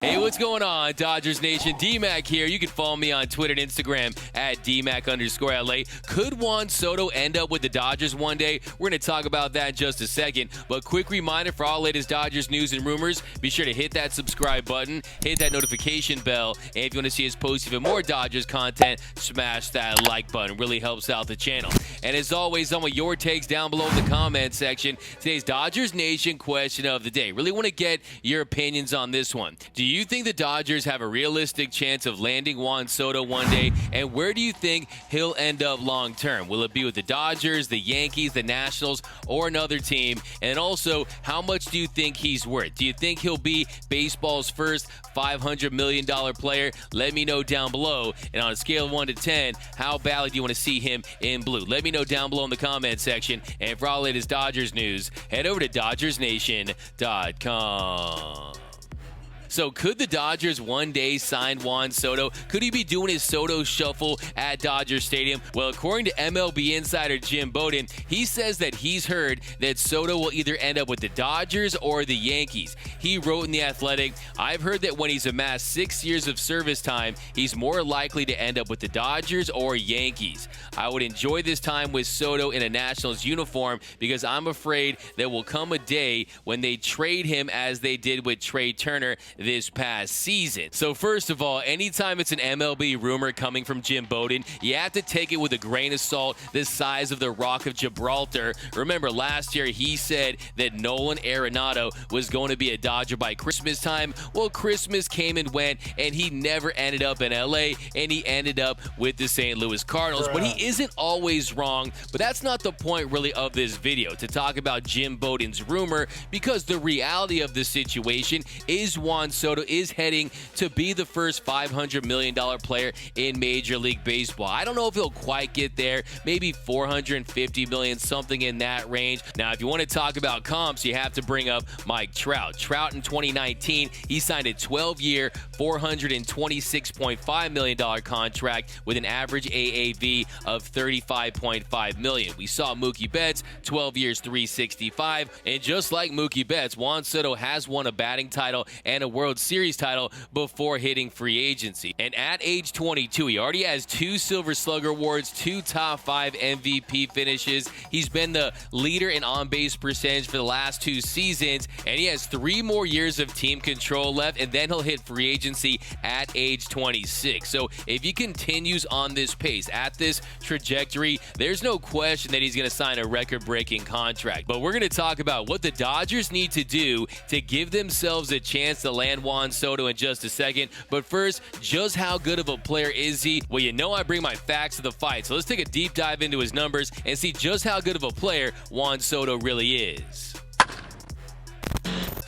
Hey, what's going on, Dodgers Nation? D-Mac here. You can follow me on Twitter and Instagram at DMac_LA. Could Juan Soto end up with the Dodgers one day? We're going to talk about that in just a second. But quick reminder for all latest Dodgers news and rumors, be sure to hit that subscribe button, hit that notification bell, and if you want to see us post even more Dodgers content, smash that like button. Really helps out the channel. And as always, I want your takes down below in the comment section. Today's Dodgers Nation question of the day. Really want to get your opinions on this one. Do you think the Dodgers have a realistic chance of landing Juan Soto one day? And where do you think he'll end up long term? Will it be with the Dodgers, the Yankees, the Nationals, or another team? And also, how much do you think he's worth? Do you think he'll be baseball's first $500 million player? Let me know down below. And on a scale of 1 to 10, how badly do you want to see him in blue? Let me know down below in the comment section. And for all latest Dodgers news, head over to DodgersNation.com. So could the Dodgers one day sign Juan Soto? Could he be doing his Soto shuffle at Dodger Stadium? Well, according to MLB Insider Jim Bowden, he says that he's heard that Soto will either end up with the Dodgers or the Yankees. He wrote in The Athletic, "I've heard that when he's amassed 6 years of service time, he's more likely to end up with the Dodgers or Yankees. I would enjoy this time with Soto in a Nationals uniform because I'm afraid there will come a day when they trade him as they did with Trey Turner this past season." So first of all, anytime it's an MLB rumor coming from Jim Bowden, you have to take it with a grain of salt the size of the Rock of Gibraltar. Remember, last year he said that Nolan Arenado was going to be a Dodger by Christmas time. Well, Christmas came and went, and he never ended up in LA, and he ended up with the St. Louis Cardinals. But he isn't always wrong, but that's not the point really of this video, to talk about Jim Bowden's rumor, because the reality of the situation is Juan Soto is heading to be the first $500 million player in Major League Baseball. I don't know if he'll quite get there, maybe $450 million, something in that range. Now, if you want to talk about comps, you have to bring up Mike Trout. Trout in 2019, he signed a 12-year, $426.5 million contract with an average AAV of $35.5 million. We saw Mookie Betts, 12 years, $365, and just like Mookie Betts, Juan Soto has won a batting title and a World Series title before hitting free agency. And at age 22, he already has 2 Silver Slugger awards, 2 top 5 MVP finishes. He's been the leader in on-base percentage for the last 2 seasons, and he has 3 more years of team control left, and then he'll hit free agency at age 26. So if he continues on this pace, at this trajectory, there's no question that he's going to sign a record-breaking contract. But we're going to talk about what the Dodgers need to do to give themselves a chance to land Juan Soto in just a second. But first, just how good of a player is he? Well, you know I bring my facts to the fight, so let's take a deep dive into his numbers and see just how good of a player Juan Soto really is.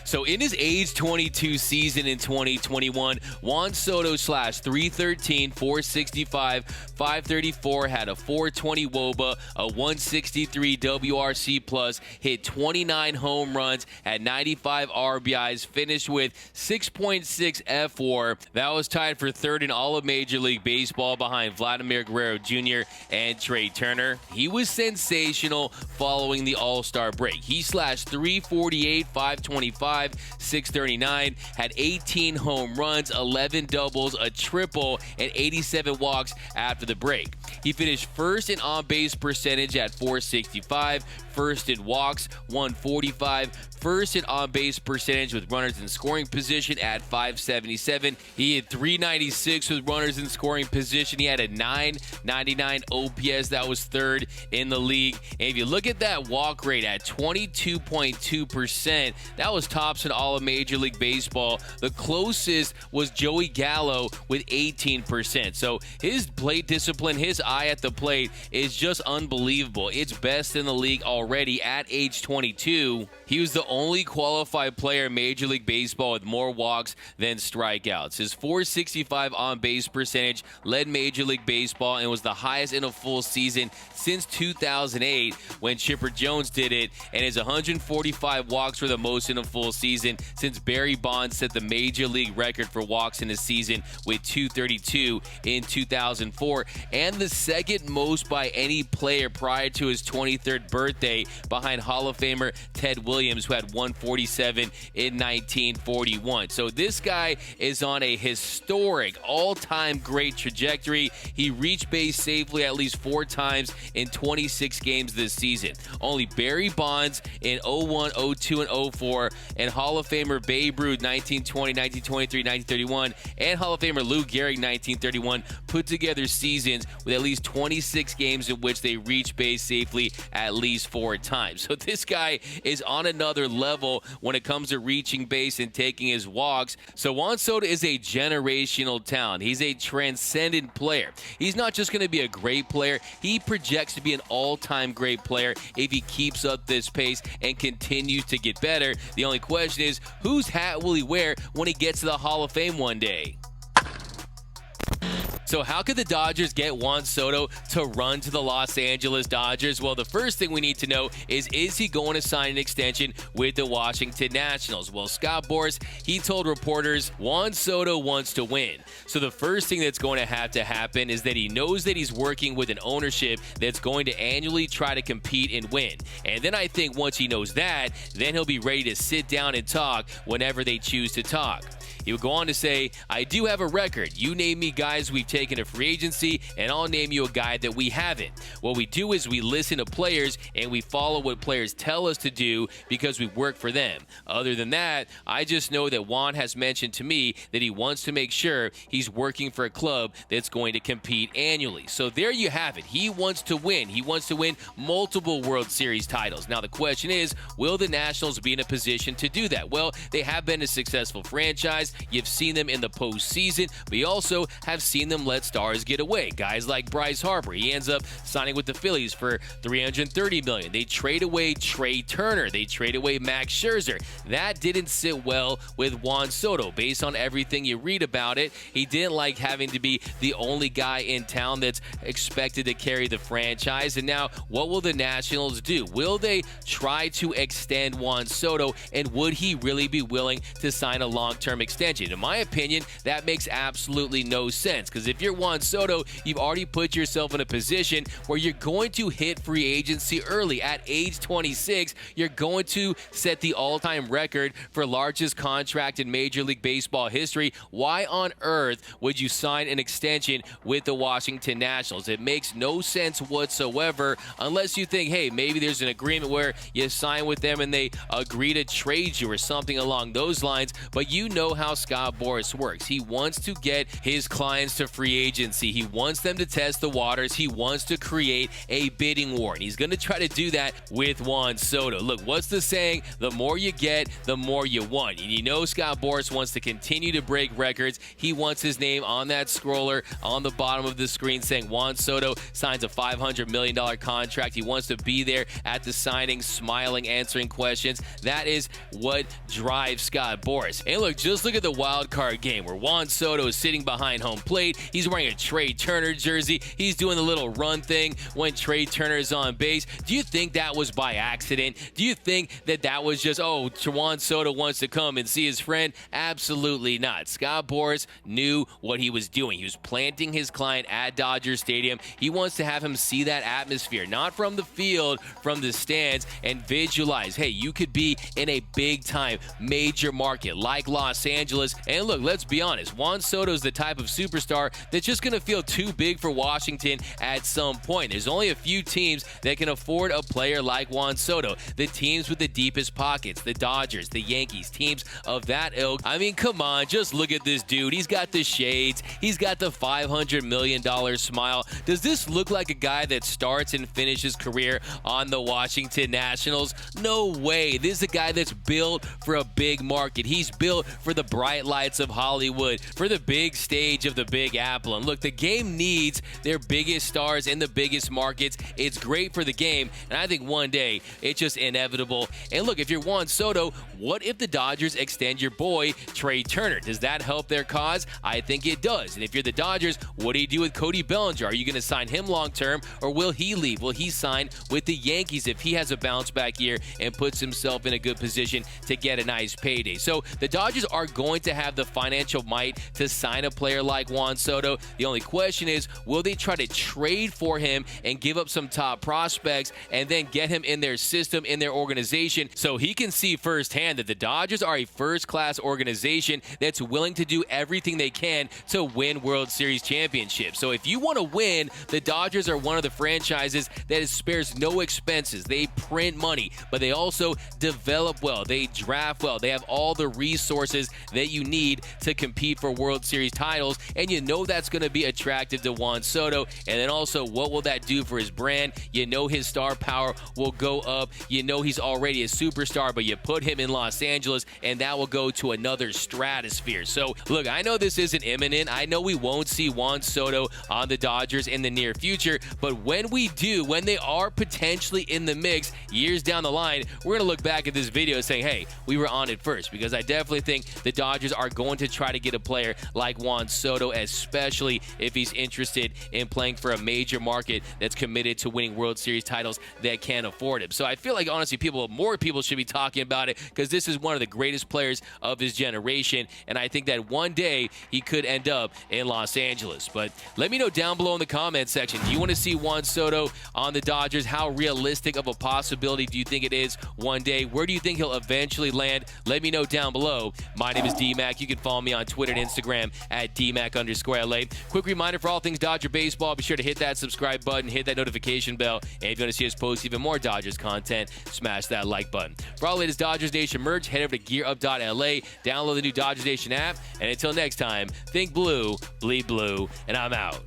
So in his age 22 season in 2021, Juan Soto slashed .313, .465, .534, had a .420 WOBA, a .163 WRC+, hit 29 home runs, had 95 RBIs, finished with 6.6 F4. That was tied for third in all of Major League Baseball behind Vladimir Guerrero Jr. and Trey Turner. He was sensational following the All-Star break. He slashed .348, .525, .639, had 18 home runs, 11 doubles, a triple, and 87 walks after the break. He finished first in on-base percentage at .465, first in walks, .145, first in on-base percentage with runners in scoring position at .577. He had .396 with runners in scoring position. He had a .999 OPS. That was third in the league. And if you look at that walk rate at 22.2%, that was tops in all of Major League Baseball. The closest was Joey Gallo with 18%. So his plate discipline, his eye at the plate is just unbelievable. It's best in the league already at age 22. He was the only qualified player in Major League Baseball with more walks than strikeouts. His .465 on-base percentage led Major League Baseball and was the highest in a full season since 2008 when Chipper Jones did it, and his 145 walks were the most in a full season since Barry Bonds set the major league record for walks in a season with 232 in 2004, and the second most by any player prior to his 23rd birthday, behind Hall of Famer Ted Williams, who had 147 in 1941. So this guy is on a historic all-time great trajectory. He reached base safely at least 4 times in 26 games this season. Only Barry Bonds in 01, 02, and 04, and Hall of Famer Babe Ruth 1920, 1923, 1931, and Hall of Famer Lou Gehrig 1931 put together seasons with at least 26 games in which they reached base safely at least 4 times. So this guy is on another level when it comes to reaching base and taking his walks. So Juan Soto is a generational talent. He's a transcendent player. He's not just going to be a great player. He projects to be an all-time great player if he keeps up this pace and continues to get better. The only question is, whose hat will he wear when he gets to the Hall of Fame one day? So how could the Dodgers get Juan Soto to run to the Los Angeles Dodgers? Well, the first thing we need to know is he going to sign an extension with the Washington Nationals? Well, Scott Boras, he told reporters Juan Soto wants to win. So the first thing that's going to happen is that he knows that he's working with an ownership that's going to annually try to compete and win. And then I think once he knows that, then he'll be ready to sit down and talk whenever they choose to talk. He would go on to say, I do have a record. You name me guys we've taken to free agency, and I'll name you a guy that we haven't. What we do is we listen to players, and we follow what players tell us to do because we work for them. Other than that, I just know that Juan has mentioned to me that he wants to make sure he's working for a club that's going to compete annually. So there you have it. He wants to win. He wants to win multiple World Series titles. Now the question is, will the Nationals be in a position to do that? Well, they have been a successful franchise. You've seen them in the postseason, but you also have seen them let stars get away. Guys like Bryce Harper, he ends up signing with the Phillies for $330 million. They trade away Trey Turner. They trade away Max Scherzer. That didn't sit well with Juan Soto. Based on everything you read about it, he didn't like having to be the only guy in town that's expected to carry the franchise. And now, what will the Nationals do? Will they try to extend Juan Soto, and would he really be willing to sign a long-term extension? In my opinion, that makes absolutely no sense, because if you're Juan Soto, you've already put yourself in a position where you're going to hit free agency early. At age 26, you're going to set the all-time record for largest contract in Major League Baseball history. Why on earth would you sign an extension with the Washington Nationals? It makes no sense whatsoever, unless you think, hey, maybe there's an agreement where you sign with them and they agree to trade you or something along those lines. But you know how Scott Boras works. He wants to get his clients to free agency. He wants them to test the waters. He wants to create a bidding war, and he's going to try to do that with Juan Soto. Look, what's the saying? The more you get, the more you want. And you know Scott Boras wants to continue to break records. He wants his name on that scroller on the bottom of the screen saying Juan Soto signs a $500 million contract. He wants to be there at the signing, smiling, answering questions. That is what drives Scott Boras. And look, just look at the wild card game where Juan Soto is sitting behind home plate. He's wearing a Trey Turner jersey. He's doing the little run thing when Trey Turner is on base. Do you think that was by accident? Do you think that was just, oh, Juan Soto wants to come and see his friend? Absolutely not. Scott Boras knew what he was doing. He was planting his client at Dodger Stadium. He wants to have him see that atmosphere, not from the field, from the stands, and visualize, hey, you could be in a big-time major market like Los Angeles. And look, let's be honest, Juan Soto's the type of superstar that's just going to feel too big for Washington at some point. There's only a few teams that can afford a player like Juan Soto. The teams with the deepest pockets, the Dodgers, the Yankees, teams of that ilk. I mean, come on, just look at this dude. He's got the shades. He's got the $500 million smile. Does this look like a guy that starts and finishes his career on the Washington Nationals? No way. This is a guy that's built for a big market. He's built for the bright lights of Hollywood, for the big stage of the Big Apple. And look, the game needs their biggest stars in the biggest markets. It's great for the game, and I think one day it's just inevitable. And look, if you're Juan Soto, what if the Dodgers extend your boy Trey Turner? Does that help their cause? I think it does. And if you're the Dodgers, what do you do with Cody Bellinger? Are you going to sign him long-term, or will he leave? Will he sign with the Yankees if he has a bounce-back year and puts himself in a good position to get a nice payday? So the Dodgers are going to have the financial might to sign a player like Juan Soto. The only question is, will they try to trade for him and give up some top prospects and then get him in their system, in their organization, so he can see firsthand that the Dodgers are a first-class organization that's willing to do everything they can to win World Series championships. So if you want to win, the Dodgers are one of the franchises that spares no expenses. They print money, but they also develop well. They draft well. They have all the resources that you need to compete for World Series titles, and you know that's going to be attractive to Juan Soto. And then also, what will that do for his brand? You know his star power will go up. You know he's already a superstar, but you put him in Los Angeles, and that will go to another stratosphere. So, look, I know this isn't imminent. I know we won't see Juan Soto on the Dodgers in the near future, but when we do, when they are potentially in the mix years down the line, we're going to look back at this video saying, hey, we were on it first, because I definitely think the Dodgers are going to try to get a player like Juan Soto, especially if he's interested in playing for a major market that's committed to winning World Series titles that can afford him. So I feel like, honestly, more people should be talking about it, because this is one of the greatest players of his generation, and I think that one day he could end up in Los Angeles. But let me know down below in the comment section, do you want to see Juan Soto on the Dodgers? How realistic of a possibility do you think it is one day? Where do you think he'll eventually land? Let me know down below. My name is D-Mac. You can follow me on Twitter and Instagram at DMac_LA. Quick reminder for all things Dodger baseball, be sure to hit that subscribe button, hit that notification bell, and if you want to see us post even more Dodgers content, smash that like button. For all the latest Dodgers Nation merch, head over to GearUp.LA, download the new Dodgers Nation app, and until next time, think blue, bleed blue, and I'm out.